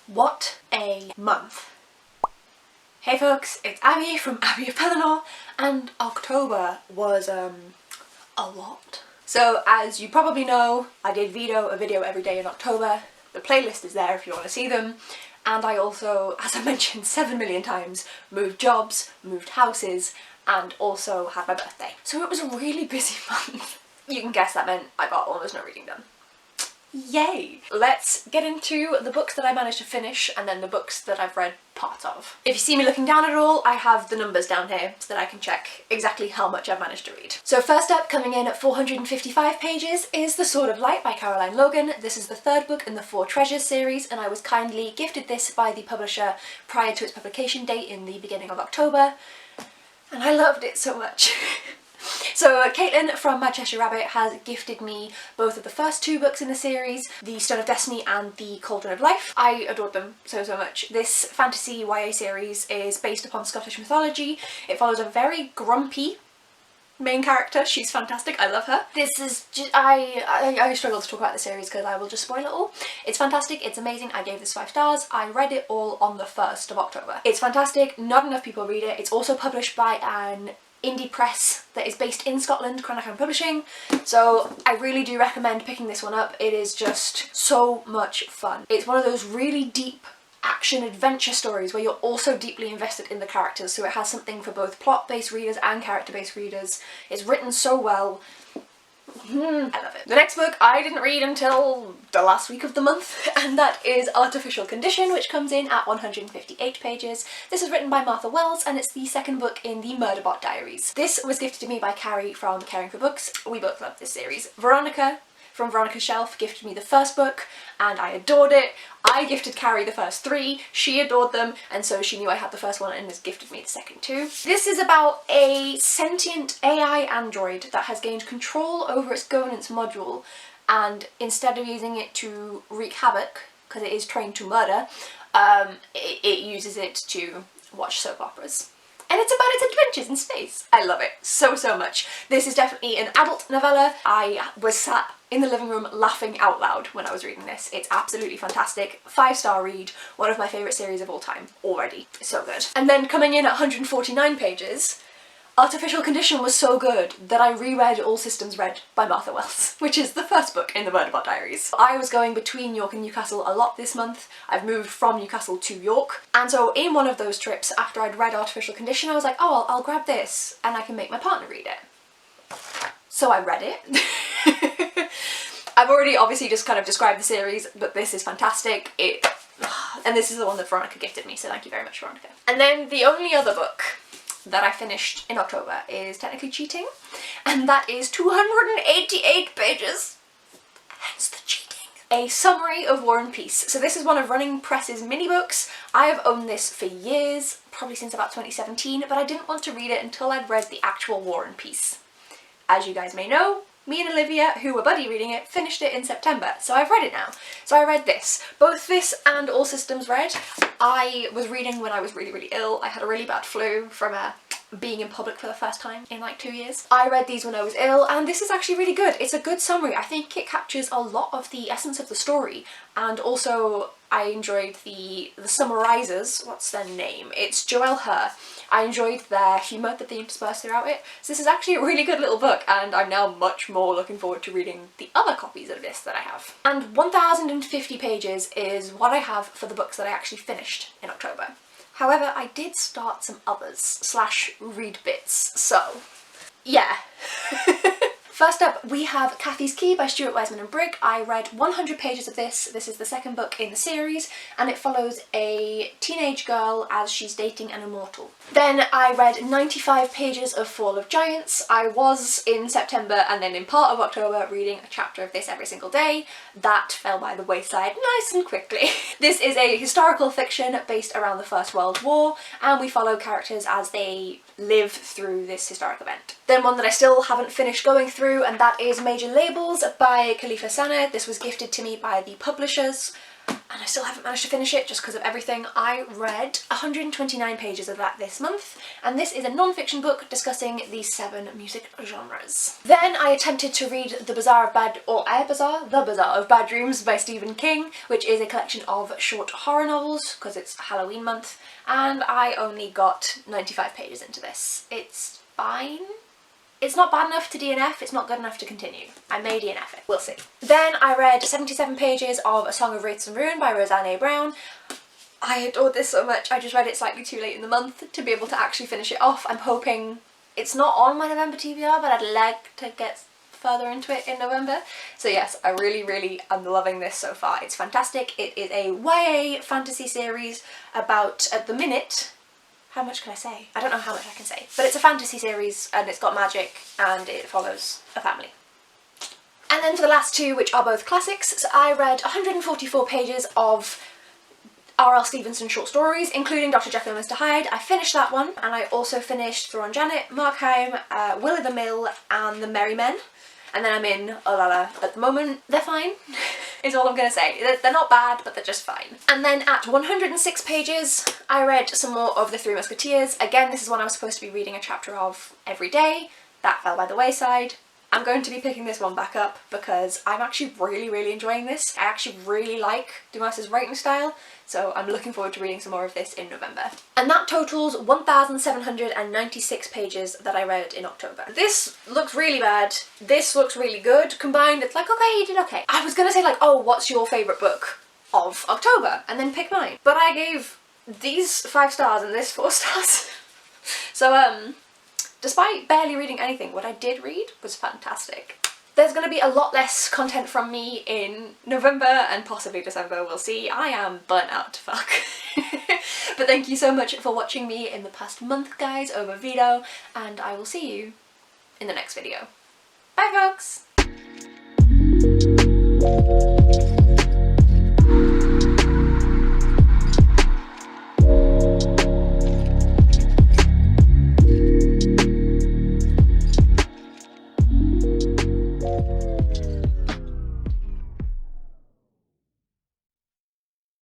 What a month. Hey folks, it's Abby from Abby of Pelennor, and October was a lot. So as you probably know, I did a video every day in October. The playlist is there if you want to see them. And I also, as I mentioned 7 million times, moved jobs, moved houses, and also had my birthday. So it was a really busy month. You can guess that meant I got almost no reading done. Yay! Let's get into the books that I managed to finish and then the books that I've read parts of. If you see me looking down at all, I have the numbers down here so that I can check exactly how much I've managed to read. So first up, coming in at 455 pages, is The Sword of Light by Caroline Logan. This is the third book in the Four Treasures series, and I was kindly gifted this by the publisher prior to its publication date in the beginning of October, and I loved it so much. So Caitlin from Manchester Rabbit has gifted me both of the first two books in the series, The Stone of Destiny and The Cauldron of Life. I adored them so much. This fantasy YA series is based upon Scottish mythology. It follows a very grumpy main character. She's fantastic. I love her. This is just, I struggle to talk about the series because I will just spoil it all. It's fantastic. It's amazing. I gave this 5 stars. I read it all on the 1st of October. It's fantastic. Not enough people read it. It's also published by an indie press that is based in Scotland, Cranachan Publishing, so I really do recommend picking this one up. It is just so much fun. It's one of those really deep action adventure stories where you're also deeply invested in the characters, so it has something for both plot-based readers and character-based readers. It's written so well. I love it. The next book I didn't read until the last week of the month, and that is Artificial Condition, which comes in at 158 pages. This is written by Martha Wells, and it's the second book in the Murderbot Diaries. This was gifted to me by Carrie from Caring for Books. We both love this series. Veronica from Veronica's Shelf gifted me the first book, and I adored it. I gifted Carrie the first 3, she adored them, and so she knew I had the first one and has gifted me the second 2. This is about a sentient AI android that has gained control over its governance module, and instead of using it to wreak havoc, because it is trained to murder, it uses it to watch soap operas. And it's about its adventures in space. I love it so much. This is definitely an adult novella. I was sat in the living room laughing out loud when I was reading this. It's absolutely fantastic. 5-star read. One of my favourite series of all time already. So good. And then coming in at 149 pages, Artificial Condition was so good that I reread All Systems Red by Martha Wells, which is the first book in the Murderbot Diaries. I was going between York and Newcastle a lot this month. I've moved from Newcastle to York, and so in one of those trips, after I'd read Artificial Condition, I was like, oh, I'll grab this and I can make my partner read it. So I read it. I've already obviously just kind of described the series, but this is fantastic. And this is the one that Veronica gifted me, so thank you very much, Veronica. And then the only other book that I finished in October is Technically Cheating, and that is 288 pages, hence the cheating. A summary of War and Peace. So this is one of Running Press's mini books. I have owned this for years, probably since about 2017, but I didn't want to read it until I'd read the actual War and Peace. As you guys may know, me and Olivia, who were buddy reading it, finished it in September, so I've read it now. So I read this. Both this and All Systems Red I was reading when I was really ill. I had a really bad flu from being in public for the first time in like 2 years. I read these when I was ill, and this is actually really good. It's a good summary. I think it captures a lot of the essence of the story, and also I enjoyed the summarisers. What's their name? It's Joelle, Herr. I enjoyed their humour that they interspersed throughout it. So this is actually a really good little book, and I'm now much more looking forward to reading the other copies of this that I have. And 1050 pages is what I have for the books that I actually finished in October. However, I did start some others / read bits, so yeah. First up, we have Cathy's Key by Stewart, Weismann and Brigg. I read 100 pages of this. This is the second book in the series, and it follows a teenage girl as she's dating an immortal. Then I read 95 pages of Fall of Giants. I was in September and then in part of October reading a chapter of this every single day. That fell by the wayside nice and quickly. This is a historical fiction based around the First World War, and we follow characters as they live through this historic event. Then one that I still haven't finished going through, and that is Major Labels by Kalefe Sanneh. This was gifted to me by the publishers. and I still haven't managed to finish it just because of everything. I read 129 pages of that this month, and this is a non-fiction book discussing the 7 music genres. Then I attempted to read The Bazaar of Bad Dreams by Stephen King, which is a collection of short horror novels because it's Halloween month, and I only got 95 pages into this. It's fine. It's not bad enough to DNF, it's not good enough to continue. I may DNF it, we'll see. Then I read 77 pages of A Song of Wraiths and Ruin by Roseanne Brown. I adored this so much, I just read it slightly too late in the month to be able to actually finish it off. I'm hoping it's not on my November TBR, but I'd like to get further into it in November. So yes, I really am loving this so far. It's fantastic. It is a YA fantasy series about, at the minute, how much can I say? I don't know how much I can say. But it's a fantasy series and it's got magic and it follows a family. And then for the last 2, which are both classics, so I read 144 pages of RL Stevenson short stories, including Dr. Jekyll and Mr Hyde. I finished that one, and I also finished Thrawn Janet, Markheim, Will o' the Mill and The Merry Men. And then I'm in Oh La La at the moment. They're fine, is all I'm going to say. They're not bad, but they're just fine. And then at 106 pages, I read some more of The Three Musketeers. Again, this is one I was supposed to be reading a chapter of every day. That fell by the wayside. I'm going to be picking this one back up because I'm actually really enjoying this. I actually really like Dumas's writing style, so I'm looking forward to reading some more of this in November. And that totals 1,796 pages that I read in October. This looks really bad, this looks really good. Combined, it's like, okay, you did okay. I was gonna say like, oh, what's your favourite book of October? And then pick mine. But I gave these 5 stars and this 4 stars. So, despite barely reading anything, what I did read was fantastic. There's going to be a lot less content from me in November and possibly December, we'll see. I am burnt out to fuck. But thank you so much for watching me in the past month, guys, over Veto, and I will see you in the next video. Bye, folks!